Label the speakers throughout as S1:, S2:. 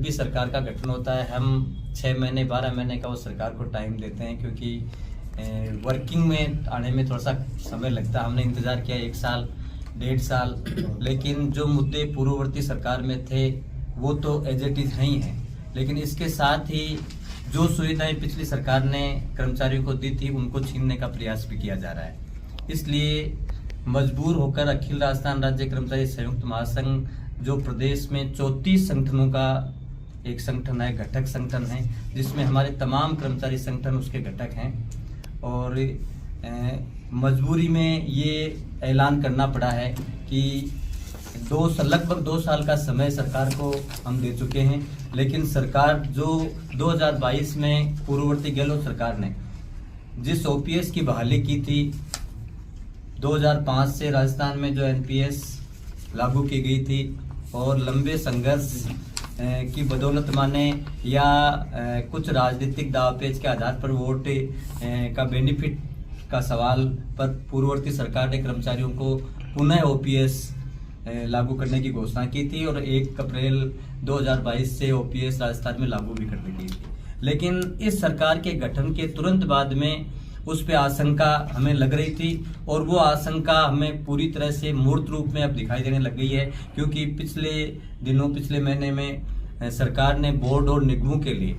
S1: भी सरकार का गठन होता है हम 6 महीने 12 महीने का वो सरकार को टाइम देते हैं, क्योंकि वर्किंग में आने में थोड़ा सा समय लगता है। हमने इंतज़ार किया 1 साल 1.5 साल, लेकिन जो मुद्दे पूर्ववर्ती सरकार में थे वो तो एज इट इज़ ही हैं, लेकिन इसके साथ ही जो सुविधाएं पिछली सरकार ने कर्मचारियों को दी थी उनको छीनने का प्रयास भी किया जा रहा है। इसलिए मजबूर होकर अखिल राजस्थान राज्य कर्मचारी संयुक्त महासंघ, जो प्रदेश में 34 संगठनों का एक संगठन है, घटक संगठन है, जिसमें हमारे तमाम कर्मचारी संगठन उसके घटक हैं, और मजबूरी में ये ऐलान करना पड़ा है कि लगभग 2 साल का समय सरकार को हम दे चुके हैं, लेकिन सरकार जो 2022 में पूर्ववर्ती गहलोत सरकार ने जिस ओपीएस की बहाली की थी, 2005 से राजस्थान में जो एनपीएस लागू की गई थी और लंबे संघर्ष की बदौलत माने या कुछ राजनीतिक दावपेच के आधार पर वोट का बेनिफिट का सवाल पर पूर्ववर्ती सरकार ने कर्मचारियों को पुनः ओपीएस लागू करने की घोषणा की थी और 1 अप्रैल 2022 से ओपीएस राजस्थान में लागू भी कर दी गई थी। लेकिन इस सरकार के गठन के तुरंत बाद में उस पे आशंका हमें लग रही थी और वो आशंका हमें पूरी तरह से मूर्त रूप में अब दिखाई देने लग गई है, क्योंकि पिछले महीने में सरकार ने बोर्ड और निगमों के लिए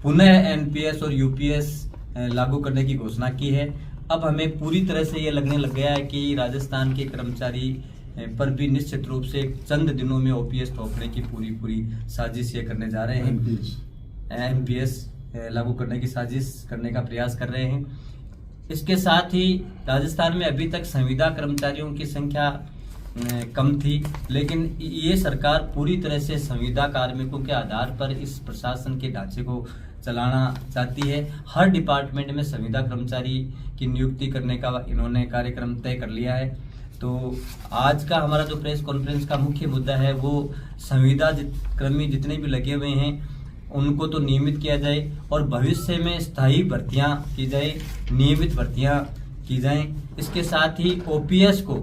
S1: पुनः एनपीएस और यूपीएस लागू करने की घोषणा की है। अब हमें पूरी तरह से ये लगने लग गया है कि राजस्थान के कर्मचारी पर भी निश्चित रूप से चंद दिनों में ओपीएस थोपने की पूरी साजिश ये करने जा रहे हैं, एनपीएस लागू करने की साजिश करने का प्रयास कर रहे हैं। इसके साथ ही राजस्थान में अभी तक संविदा कर्मचारियों की संख्या कम थी, लेकिन ये सरकार पूरी तरह से संविदा कार्मिकों के आधार पर इस प्रशासन के ढांचे को चलाना चाहती है। हर डिपार्टमेंट में संविदा कर्मचारी की नियुक्ति करने का इन्होंने कार्यक्रम तय कर लिया है। तो आज का हमारा जो प्रेस कॉन्फ्रेंस का मुख्य मुद्दा है वो संविदा कर्मी जितने भी लगे हुए हैं उनको तो नियमित किया जाए और भविष्य में स्थायी भर्तियां की जाए, नियमित भर्तियां की जाएं। इसके साथ ही ओपीएस को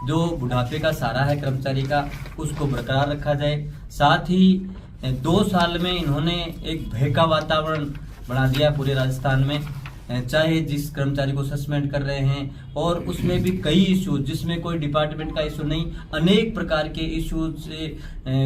S1: जो बुढ़ापे का सहारा है कर्मचारी का उसको बरकरार रखा जाए। साथ ही 2 साल में इन्होंने एक भय का वातावरण बना दिया पूरे राजस्थान में, चाहे जिस कर्मचारी को सस्पेंड कर रहे हैं और उसमें भी कई इश्यूज, जिसमें कोई डिपार्टमेंट का इशू नहीं, अनेक प्रकार के इश्यूज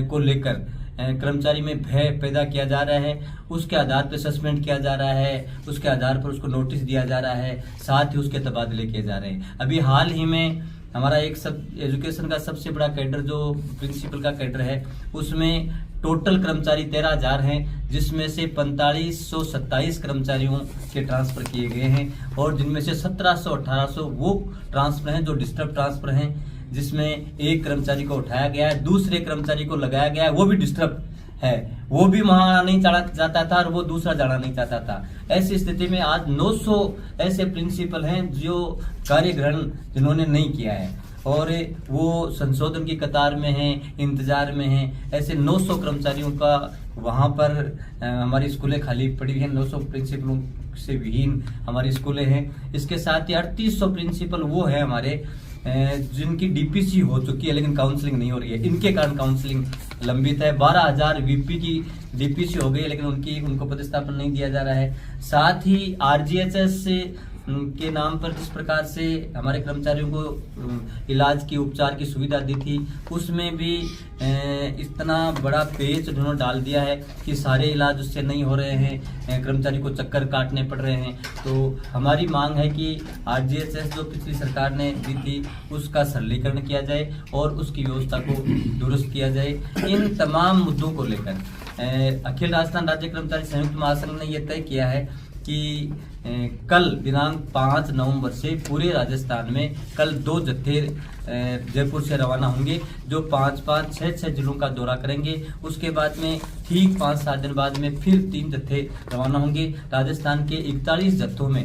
S1: को लेकर कर्मचारी में भय पैदा किया जा रहा है। उसके आधार पर सस्पेंड किया जा रहा है, उसके आधार पर उसको नोटिस दिया जा रहा है, साथ ही उसके तबादले किए जा रहे हैं। अभी हाल ही में हमारा एक एजुकेशन का सबसे बड़ा कैडर जो प्रिंसिपल का कैडर है उसमें टोटल कर्मचारी 13,000 हैं, जिसमें से 4527 कर्मचारियों के ट्रांसफर किए गए हैं और जिनमें से 1700-1800 वो ट्रांसफर हैं जो डिस्टर्ब ट्रांसफर हैं, जिसमें एक कर्मचारी को उठाया गया है, दूसरे कर्मचारी को लगाया गया है, वो भी डिस्टर्ब है, वो भी वहां नहीं जाना चाहता था और वो दूसरा जाना नहीं चाहता था। ऐसी स्थिति में आज 900 ऐसे प्रिंसिपल हैं जो कार्य ग्रहण जिन्होंने नहीं किया है और वो संशोधन की कतार में हैं, इंतजार में हैं। ऐसे 900 कर्मचारियों का वहां पर हमारी स्कूलें खाली पड़ी हैं, 900 प्रिंसिपलों से विहीन हमारी स्कूलें हैं। इसके साथ ही 3800 प्रिंसिपल वो है हमारे जिनकी डीपीसी हो चुकी है लेकिन काउंसलिंग नहीं हो रही है, इनके कारण काउंसलिंग लंबित है। 12,000 वीपी की डीपीसी हो गई है लेकिन उनको पदस्थापन नहीं दिया जा रहा है। साथ ही आरजीएचएस के नाम पर जिस प्रकार से हमारे कर्मचारियों को इलाज की उपचार की सुविधा दी थी उसमें भी इतना बड़ा पेच उन्होंने डाल दिया है कि सारे इलाज उससे नहीं हो रहे हैं, कर्मचारी को चक्कर काटने पड़ रहे हैं। तो हमारी मांग है कि आरजीएचएस जो पिछली सरकार ने दी थी उसका सरलीकरण किया जाए और उसकी व्यवस्था को दुरुस्त किया जाए। इन तमाम मुद्दों को लेकर अखिल राजस्थान राज्य कर्मचारी संयुक्त महासंघ ने यह तय किया है कि कल दिनांक 5 नवंबर से पूरे राजस्थान में कल 2 जत्थे जयपुर से रवाना होंगे जो 5-5, 6-6 जिलों का दौरा करेंगे। उसके बाद में ठीक 5-7 दिन बाद में फिर 3 जत्थे रवाना होंगे। राजस्थान के 41 जत्थों में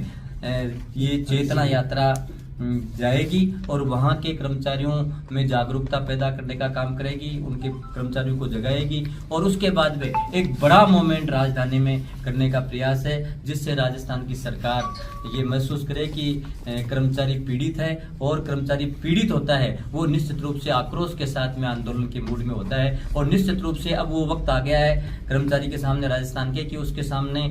S1: ये चेतना यात्रा जाएगी और वहाँ के कर्मचारियों में जागरूकता पैदा करने का काम करेगी, उनके कर्मचारियों को जगाएगी और उसके बाद में एक बड़ा मूवमेंट राजधानी में करने का प्रयास है, जिससे राजस्थान की सरकार ये महसूस करे कि कर्मचारी पीड़ित है और कर्मचारी पीड़ित होता है वो निश्चित रूप से आक्रोश के साथ में आंदोलन के मूड में होता है। और निश्चित रूप से अब वो वक्त आ गया है कर्मचारी के सामने राजस्थान के कि उसके सामने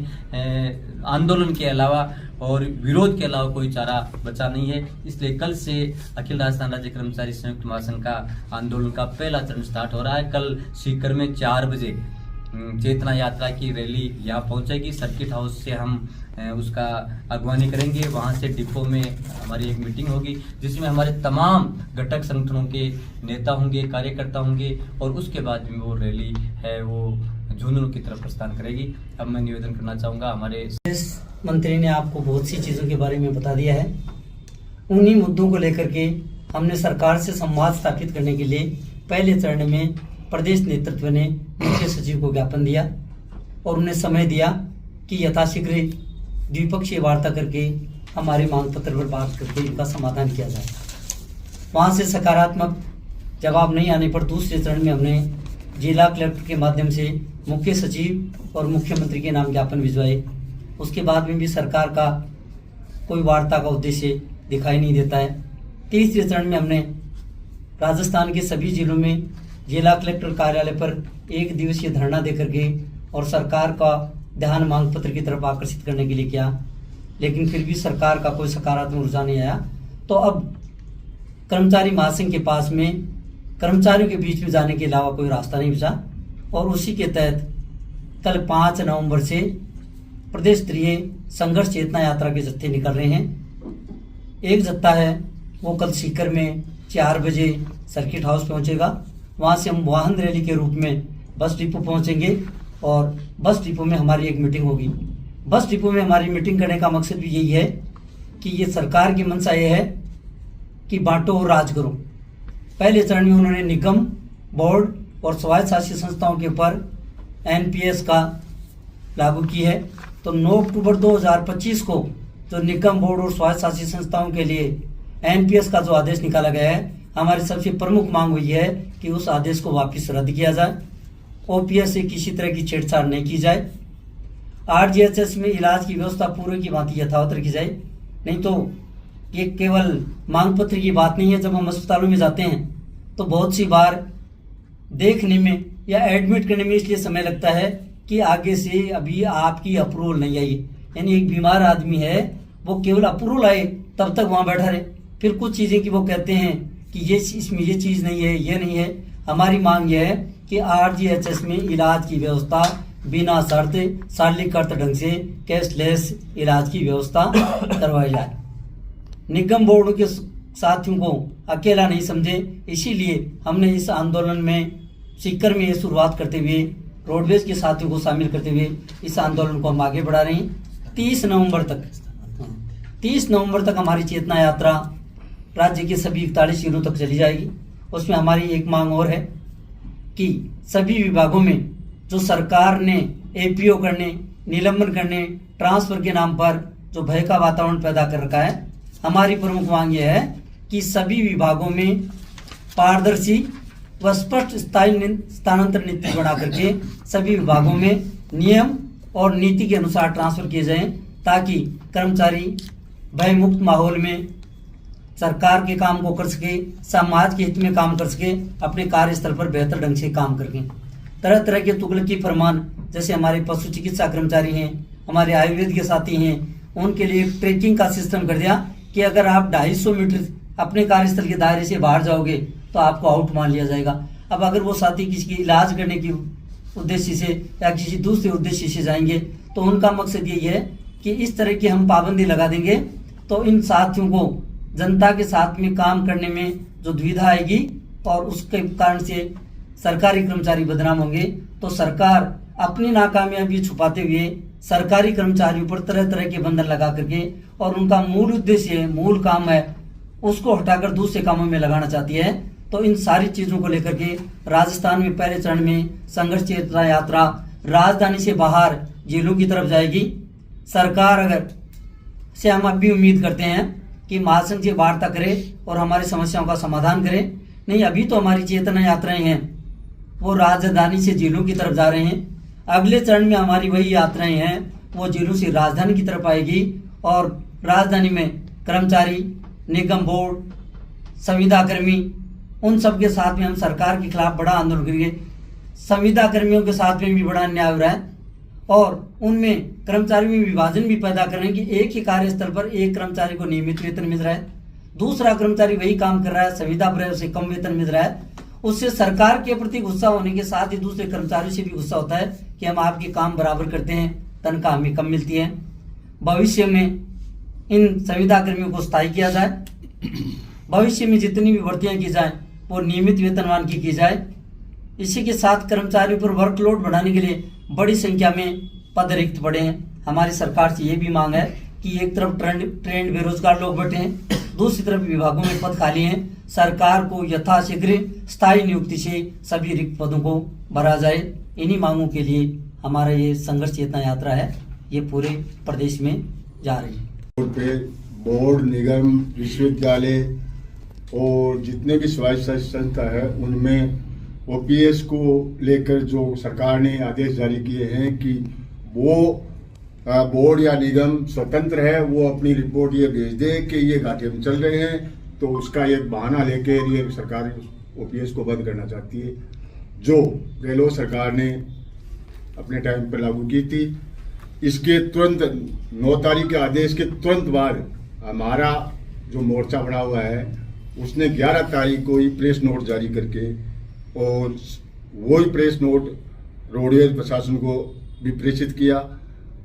S1: आंदोलन के अलावा और विरोध के अलावा कोई चारा बचा नहीं है। इसलिए कल से अखिल राजस्थान राज्य कर्मचारी संयुक्त महासंघ का आंदोलन का पहला चरण स्टार्ट हो रहा है। कल सीकर में 4 बजे चेतना यात्रा की रैली यहाँ पहुंचेगी। सर्किट हाउस से हम उसका अगवानी करेंगे। वहां से डिपो में हमारी एक मीटिंग होगी जिसमें हमारे तमाम घटक संगठनों के नेता होंगे, कार्यकर्ता होंगे और उसके बाद में वो रैली है वो झुंझुनू की तरफ प्रस्थान करेगी। अब मैं निवेदन करना चाहूँगा, हमारे
S2: मंत्री ने आपको बहुत सी चीज़ों के बारे में बता दिया है। उन्हीं मुद्दों को लेकर के हमने सरकार से संवाद स्थापित करने के लिए पहले चरण में प्रदेश नेतृत्व ने मुख्य सचिव को ज्ञापन दिया और उन्हें समय दिया कि यथाशीघ्र द्विपक्षीय वार्ता करके हमारे मांग पत्र पर बात करके इनका समाधान किया जाए। वहाँ से सकारात्मक जवाब नहीं आने पर दूसरे चरण में हमने जिला कलेक्टर के माध्यम से मुख्य सचिव और मुख्यमंत्री के नाम ज्ञापन भिजवाए। उसके बाद में भी सरकार का कोई वार्ता का उद्देश्य दिखाई नहीं देता है। तीसरे चरण में हमने राजस्थान के सभी जिलों में जिला कलेक्टर कार्यालय पर 1 दिवसीय धरना देकर के और सरकार का ध्यान मांग पत्र की तरफ आकर्षित करने के लिए किया, लेकिन फिर भी सरकार का कोई सकारात्मक रुझान नहीं आया। तो अब कर्मचारी महासंघ के पास में कर्मचारियों के बीच में जाने के अलावा कोई रास्ता नहीं बचा और उसी के तहत कल 5 नवंबर से प्रदेश स्तरीय संघर्ष चेतना यात्रा के जत्थे निकल रहे हैं। एक जत्था है वो कल सीकर में 4 बजे सर्किट हाउस पहुंचेगा। वहां से हम वाहन रैली के रूप में बस डिपो पहुंचेंगे और बस डिपो में हमारी एक मीटिंग होगी। बस डिपो में हमारी मीटिंग करने का मकसद भी यही है कि ये सरकार की मंशा ये है कि बांटो और राज करो। पहले चरण में उन्होंने निगम, बोर्ड और स्वायत्त शासित संस्थाओं के ऊपर एनपीएस का लागू की है। तो 9 अक्टूबर 2025 को जो निगम, बोर्ड और स्वायत्त शासित संस्थाओं के लिए एनपीएस का जो आदेश निकाला गया है, हमारी सबसे प्रमुख मांग हुई है कि उस आदेश को वापस रद्द किया जाए। ओपीएस से किसी तरह की छेड़छाड़ नहीं की जाए। आरजीएचएस में इलाज की व्यवस्था पूरे की भांति यथावत रखी जाए। नहीं तो ये केवल मांग पत्र की बात नहीं है। जब हम अस्पतालों में जाते हैं तो बहुत सी बार देखने में या एडमिट करने में इसलिए समय लगता है कि आगे से अभी आपकी अप्रूवल नहीं आई। यानी एक बीमार आदमी है, वो केवल अप्रूवल आए तब तक वहाँ बैठा रहे। फिर कुछ चीज़ें कि वो कहते हैं कि ये इसमें ये चीज़ नहीं है, ये नहीं है। हमारी मांग ये है कि आरजीएचएस में इलाज की व्यवस्था बिना शर्त सरलीकृत ढंग से कैशलेस इलाज की व्यवस्था करवाई जाए। निगम बोर्ड के साथियों को अकेला नहीं समझे, इसीलिए हमने इस आंदोलन में सीकर में ये शुरुआत करते हुए रोडवेज के साथियों को शामिल करते हुए इस आंदोलन को हम आगे बढ़ा रहे हैं। 30 नवंबर तक हमारी चेतना यात्रा राज्य के सभी 41 जिलों तक चली जाएगी। उसमें हमारी एक मांग और है कि सभी विभागों में जो सरकार ने एपीओ करने, निलंबन करने, ट्रांसफर के नाम पर जो भय का वातावरण पैदा कर रखा है, हमारी प्रमुख मांग यह है कि सभी विभागों में पारदर्शी व स्पष्ट स्थानांतरण नीति बना करके सभी विभागों में नियम और नीति के अनुसार ट्रांसफर किए जाएं, ताकि कर्मचारी भय मुक्त माहौल में सरकार के काम को कर सके, समाज के हित में काम कर सके, अपने कार्यस्थल पर बेहतर ढंग से काम करके। तरह तरह के तुगलकी फरमान, जैसे हमारे पशु चिकित्सा कर्मचारी हैं, हमारे आयुर्वेद के साथी हैं, उनके लिए ट्रैकिंग का सिस्टम कर दिया कि अगर आप 250 मीटर अपने कार्यस्थल के दायरे से बाहर जाओगे तो आपको आउट मान लिया जाएगा। अब अगर वो साथी किसी की इलाज करने की उद्देश्य से या किसी दूसरे उद्देश्य से जाएंगे तो उनका मकसद यही है कि इस तरह की हम पाबंदी लगा देंगे तो इन साथियों को जनता के साथ में काम करने में जो दुविधा आएगी और उसके कारण से सरकारी कर्मचारी बदनाम होंगे। तो सरकार अपनी नाकामयाबी छुपाते हुए सरकारी कर्मचारियों पर तरह तरह के बंधन लगा करके और उनका मूल उद्देश्य, मूल काम है, उसको हटाकर दूसरे कामों में लगाना चाहती है। तो इन सारी चीजों को लेकर के राजस्थान में पहले चरण में संघर्ष चेतना यात्रा राजधानी से बाहर जिलों की तरफ जाएगी। सरकार अगर से हम अब भी उम्मीद करते हैं कि महासंघ से वार्ता करे और हमारी समस्याओं का समाधान करे। नहीं, अभी तो हमारी चेतना यात्राएं हैं वो राजधानी से जेलों की तरफ जा रहे हैं। अगले चरण में हमारी वही यात्राएं हैं वो जेलों से राजधानी की तरफ आएगी और राजधानी में कर्मचारी, निगम बोर्ड, संविदा कर्मी, उन सब के साथ में हम सरकार के खिलाफ बड़ा आंदोलन करेंगे। संविदा कर्मियों के साथ में भी बड़ा अन्याय हो रहा है और उनमें कर्मचारियों में विभाजन भी पैदा कर रहे हैं कि एक ही कार्यस्थल पर एक कर्मचारी को नियमित वेतन मिल रहा है, दूसरा कर्मचारी वही काम कर रहा है, संविदा पर उसे कम वेतन मिल रहा है। उससे सरकार के प्रति गुस्सा होने के साथ ही दूसरे कर्मचारियों से भी गुस्सा होता है कि हम आपके काम बराबर करते हैं, तनख्वाह हमें कम मिलती है। भविष्य में इन संविदा कर्मियों को स्थायी किया जाए, भविष्य में जितनी भी भर्तियां की जाए वो नियमित वेतनमान की जाए। इसी के साथ कर्मचारियों पर वर्कलोड बढ़ाने के लिए बड़ी संख्या में पद रिक्त पड़े हैं। हमारी सरकार से ये भी मांग है कि एक तरफ ट्रेंड बेरोजगार लोग बैठे हैं, दूसरी तरफ विभागों में पद खाली हैं। सरकार को यथाशीघ्र स्थायी नियुक्ति से सभी रिक्त पदों को भरा जाए। इन्हीं मांगों के लिए हमारा ये संघर्ष चेतना यात्रा है, ये पूरे प्रदेश में जा रही है।
S3: बोर्ड, निगम, विश्वविद्यालय और जितने भी स्वायत्त संस्था है उनमें ओपीएस को लेकर जो सरकार ने आदेश जारी किए हैं कि वो बोर्ड या निगम स्वतंत्र है, वो अपनी रिपोर्ट ये भेज दे कि ये घाटे में चल रहे हैं, तो उसका एक बहाना लेकर ये सरकार ओपीएस को बंद करना चाहती है, जो गहलोत सरकार ने अपने टाइम पर लागू की थी। इसके तुरंत 9 तारीख के आदेश के तुरंत बाद हमारा जो मोर्चा बना हुआ है उसने 11 तारीख को ही प्रेस नोट जारी करके और वही प्रेस नोट रोडवेज प्रशासन को भी प्रेषित किया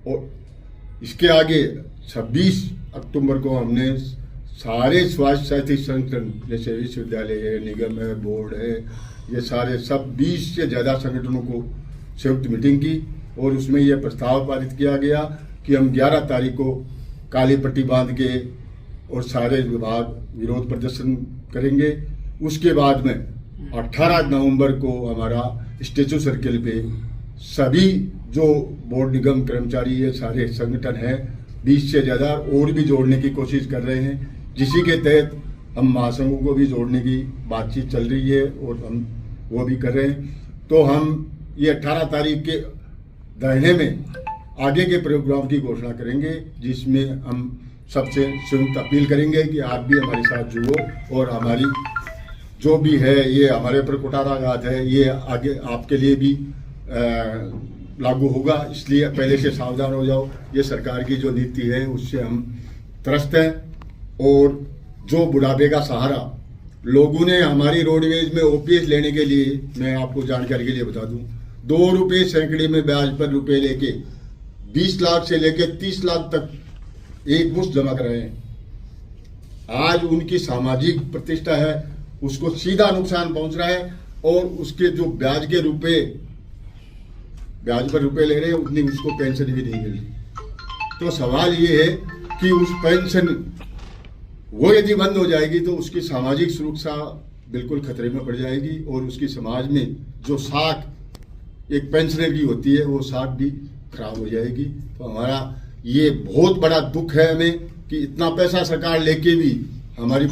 S3: और इसके आगे 26 अक्टूबर को हमने सारे स्वास्थ्य संगठन जैसे विश्वविद्यालय है, निगम है, बोर्ड है, ये सारे सब 20 से ज़्यादा संगठनों को संयुक्त मीटिंग की और उसमें यह प्रस्ताव पारित किया गया कि हम 11 तारीख को काली पट्टी बांध के और सारे विभाग विरोध प्रदर्शन करेंगे। उसके बाद में 18 नवंबर को हमारा स्टेचू सर्किल पे सभी जो बोर्ड निगम कर्मचारी ये सारे संगठन हैं 20 से ज़्यादा और भी जोड़ने की कोशिश कर रहे हैं, जिसी के तहत हम महासंघों को भी जोड़ने की बातचीत चल रही है और हम वो भी कर रहे हैं। तो हम ये 18 तारीख के दायरे में आगे के प्रोग्राम की घोषणा करेंगे, जिसमें हम सबसे संयुक्त अपील करेंगे कि आप भी हमारे साथ जुड़ो और हमारी जो भी है ये हमारे पर कुठाराघात है ये आगे आपके लिए भी लागू होगा, इसलिए पहले से सावधान हो जाओ। ये सरकार की जो नीति है उससे हम त्रस्त हैं और जो बुढ़ापे का सहारा लोगों ने हमारी रोडवेज में ओपीएस लेने के लिए, मैं आपको जानकारी के लिए बता दूं, 2 रुपये सैकड़े में ब्याज पर रुपए लेके 20 लाख से लेके 30 लाख तक एक मुश्त जमा कराए हैं। आज उनकी सामाजिक प्रतिष्ठा है उसको सीधा नुकसान पहुंच रहा है और उसके जो ब्याज पर रुपए ले रहे हैं उतनी उसको पेंशन भी नहीं मिल रही। तो सवाल ये है कि उस पेंशन वो यदि बंद हो जाएगी तो उसकी सामाजिक सुरक्षा बिल्कुल खतरे में पड़ जाएगी और उसकी समाज में जो साख एक पेंशनर की होती है वो साख भी खराब हो जाएगी। तो हमारा ये बहुत बड़ा दुख है हमें कि इतना पैसा सरकार लेके भी हमारी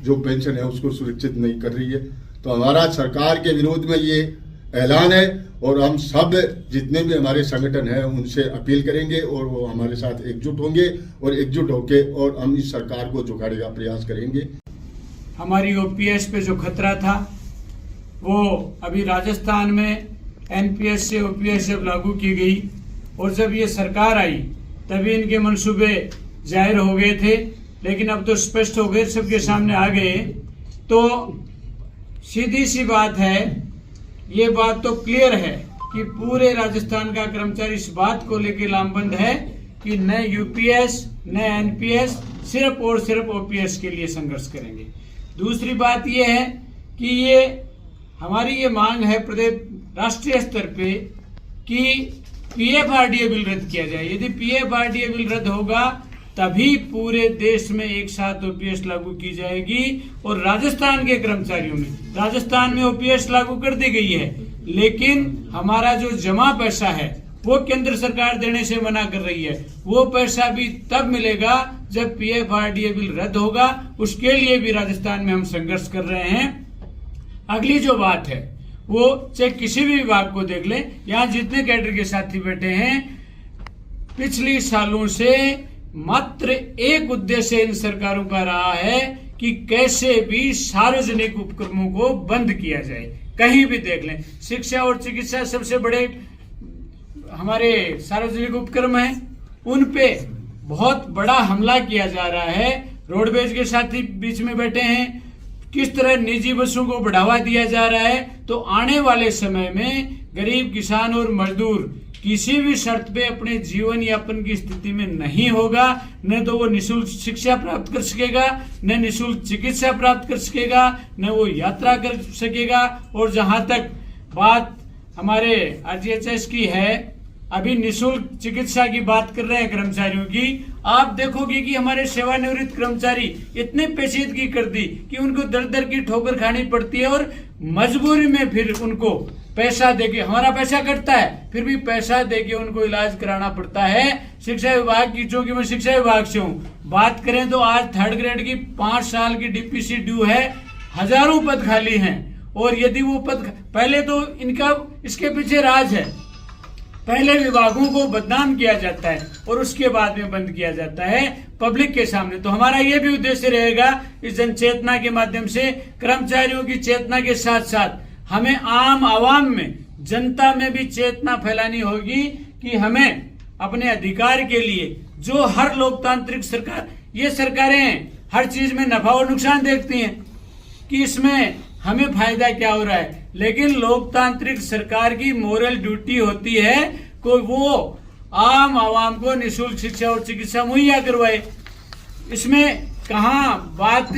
S3: जो पेंशन है उसको सुरक्षित नहीं कर रही है। तो हमारा सरकार के विरोध में ये ऐलान है और हम सब जितने भी हमारे संगठन हैं उनसे अपील करेंगे और वो हमारे साथ एकजुट होंगे और एकजुट होके और हम इस सरकार को झुकाने का प्रयास करेंगे।
S4: हमारी ओपीएस पे जो खतरा था वो अभी राजस्थान में एनपीएस से ओपीएस जब लागू की गई और जब ये सरकार आई तभी इनके मंसूबे जाहिर हो गए थे, लेकिन अब तो स्पष्ट हो गए, सबके सामने आ गए। तो सीधी सी बात है, ये बात तो क्लियर है कि पूरे राजस्थान का कर्मचारी इस बात को लेकर लामबंद है कि न यूपीएस न एनपीएस, सिर्फ और सिर्फ ओपीएस के लिए संघर्ष करेंगे। दूसरी बात ये है कि ये हमारी ये मांग है प्रदेश राष्ट्रीय स्तर पे कि पीएफआरडीए बिल रद्द किया जाए। यदि पीएफआरडीए बिल रद्द होगा तभी पूरे देश में एक साथ ओपीएस लागू की जाएगी। और राजस्थान के कर्मचारियों में, राजस्थान में ओपीएस लागू कर दी गई है, लेकिन हमारा जो जमा पैसा है वो केंद्र सरकार देने से मना कर रही है। वो पैसा भी तब मिलेगा जब PFRDA बिल रद्द होगा। उसके लिए भी राजस्थान में हम संघर्ष कर रहे हैं। अगली जो बात है वो चाहे किसी भी विभाग को देख ले, यहाँ जितने कैडर के साथी बैठे हैं, पिछले सालों से मात्र एक उद्देश्य इन सरकारों का रहा है कि कैसे भी सार्वजनिक उपक्रमों को बंद किया जाए। कहीं भी देख लें, शिक्षा और चिकित्सा सबसे बड़े हमारे सार्वजनिक उपक्रम हैं, उन पे बहुत बड़ा हमला किया जा रहा है। रोडवेज के साथी बीच में बैठे हैं, किस तरह निजी बसों को बढ़ावा दिया जा रहा है। तो आने वाले समय में गरीब किसान और मजदूर किसी भी शर्त पे अपने जीवन यापन की स्थिति में नहीं होगा, न तो वो निःशुल्क शिक्षा प्राप्त कर सकेगा, न निःशुल्क चिकित्सा प्राप्त कर सकेगा, न वो यात्रा कर सकेगा। और जहां तक बात हमारे RGHS की है, अभी निःशुल्क चिकित्सा की बात कर रहे हैं कर्मचारियों की, आप देखोगे कि हमारे सेवानिवृत्त कर्मचारी इतने पेचीदगी कर दी कि उनको दर दर की ठोकर खानी पड़ती है और मजबूरी में फिर उनको पैसा देके, हमारा पैसा कटता है फिर भी पैसा देके उनको इलाज कराना पड़ता है। शिक्षा विभाग की, चूंकि मैं शिक्षा विभाग से हूँ, बात करें तो आज 3rd ग्रेड की 5 साल की DPC ड्यू है, हजारों पद खाली हैं। और यदि वो पद, पहले तो इनका इसके पीछे राज है, पहले विभागों को बदनाम किया जाता है और उसके बाद में बंद किया जाता है पब्लिक के सामने। तो हमारा ये भी उद्देश्य रहेगा इस जन चेतना के माध्यम से, कर्मचारियों की चेतना के साथ साथ हमें आम आवाम में, जनता में भी चेतना फैलानी होगी कि हमें अपने अधिकार के लिए, जो हर लोकतांत्रिक सरकार, ये सरकारें हर चीज में नफा और नुकसान देखती हैं कि इसमें हमें फायदा क्या हो रहा है, लेकिन लोकतांत्रिक सरकार की मोरल ड्यूटी होती है कि वो आम आवाम को निःशुल्क शिक्षा और चिकित्सा मुहैया करवाए। इसमें कहाँ बात,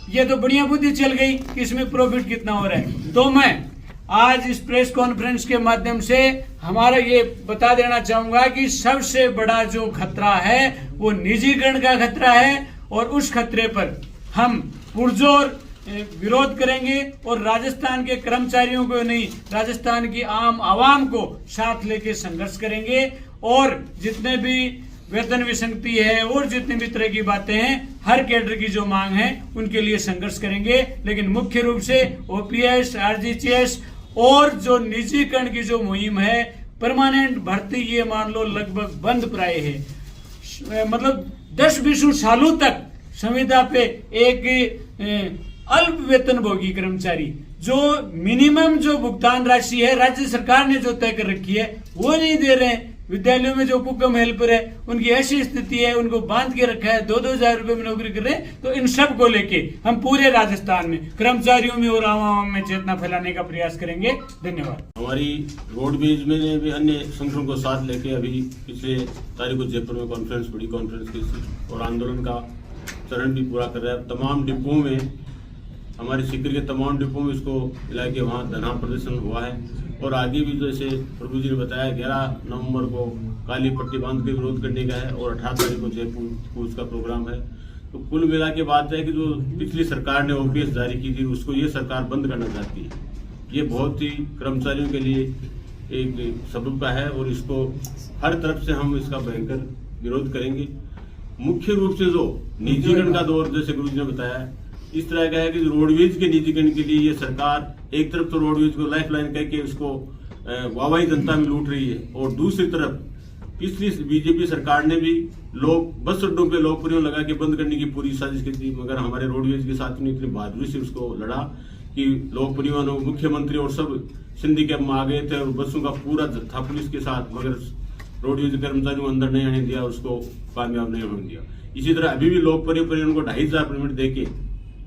S4: ये तो बढ़िया बुद्धि चल गई कि इसमें प्रॉफिट कितना हो रहा है। तो मैं आज इस प्रेस कॉन्फ्रेंस के माध्यम से हमारा ये बता देना चाहूंगा कि सबसे बड़ा जो खतरा है वो निजीकरण का खतरा है, और उस खतरे पर हम पुरजोर विरोध करेंगे और राजस्थान के कर्मचारियों को नहीं, राजस्थान की आम आवाम को साथ लेके संघर्ष करेंगे। और जितने भी वेतन विसंगति है और जितनी भी तरह की बातें हैं, हर कैडर की जो मांग है उनके लिए संघर्ष करेंगे। लेकिन मुख्य रूप से OPS, RGHS और जो निजीकरण की जो मुहिम है, परमानेंट भर्ती, ये मान लो लगभग बंद प्राय है। मतलब 10-20 सालों तक संविदा पे एक अल्प वेतनभोगी कर्मचारी, जो मिनिमम जो भुगतान राशि है राज्य सरकार ने जो तय कर रखी है वो नहीं दे रहे हैं। विद्यालयों में जो कुकम हेल्पर है उनकी ऐसी स्थिति है, उनको बांध के रखा है, 2-2 हजार रुपए में नौकरी कर रहे हैं। तो इन सब को लेके हम पूरे राजस्थान में कर्मचारियों में और आवाम में चेतना फैलाने का प्रयास करेंगे। धन्यवाद।
S5: हमारी रोडवेज में भी अन्य संगठनों को साथ लेके अभी पिछले तारीख को जयपुर में कॉन्फ्रेंस, बड़ी कॉन्फ्रेंस की और आंदोलन का चरण भी पूरा कर रहा है। तमाम डिपों में, हमारे सीकर के तमाम डिपों में इसको मिला के वहाँ धरना प्रदर्शन हुआ है। और आगे भी जैसे प्रभु जी ने बताया 11 नवंबर को काली पट्टी बांध के विरोध करने का है और 18 तारीख को जयपुर पूज का प्रोग्राम है। तो कुल मिला के बात है कि जो पिछली सरकार ने OPS जारी की थी उसको ये सरकार बंद करना चाहती है। ये बहुत ही कर्मचारियों के लिए एक सबब का है और इसको हर तरफ से हम इसका भयंकर विरोध करेंगे। मुख्य रूप से जो निजीकरण का दौर, जैसे गुरु जी ने बताया, इस तरह का है कि रोडवेज के निजीकरण के लिए ये सरकार एक तरफ तो रोडवेज को लाइफलाइन कह के उसको वाहवाही जनता में लूट रही है, और दूसरी तरफ पिछली बीजेपी सरकार ने भी लोग बस अड्डों पे लोक परिवहन लगा के बंद करने की पूरी साजिश की थी। मगर हमारे रोडवेज के साथियों ने इतनी बहादुरी से उसको लड़ा कि लोक परिवहन मुख्यमंत्री और सब सिंधी कैब में आ गए थे और बसों का पूरा जत्था पुलिस के साथ, मगर रोडवेज कर्मचारियों को अंदर नहीं आने दिया, उसको कामयाब नहीं होने दिया। इसी तरह अभी भी लोक परिवहन को 2500 परमिट देके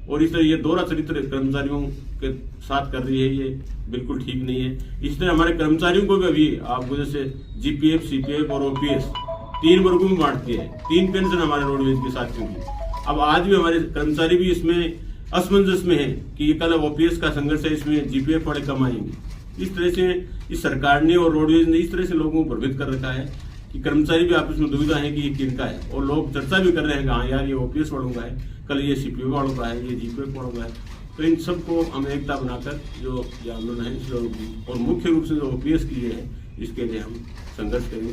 S5: और इस तरह ये दोहरा चरित्र कर्मचारियों के साथ कर रही है, ये बिल्कुल ठीक नहीं है। इस तरह हमारे कर्मचारियों को भी अभी आपको जैसे GPF, CPF और OPS 3 वर्गों में बांटती है। 3 पेंशन हमारे रोडवेज के साथियों की। अब आज भी हमारे कर्मचारी भी इसमें असमंजस में है कि ये कल OPS का संघर्ष है, इसमें GPF वाले कम आएंगे। इस तरह से इस सरकार ने और रोडवेज ने इस तरह से लोगों को भ्रमित कर रखा है कि कर्मचारी भी आपस में दुविधा है कि ये किनका है, और लोग चर्चा भी कर रहे हैं कि हाँ यार ये OPS वालों का है, कल ये CPF वालों का है, ये GPF वालों का है। तो इन सबको हम एकता बनाकर जो ये आंदोलन है, और मुख्य रूप से जो OPS की है इसके लिए हम संघर्ष करेंगे।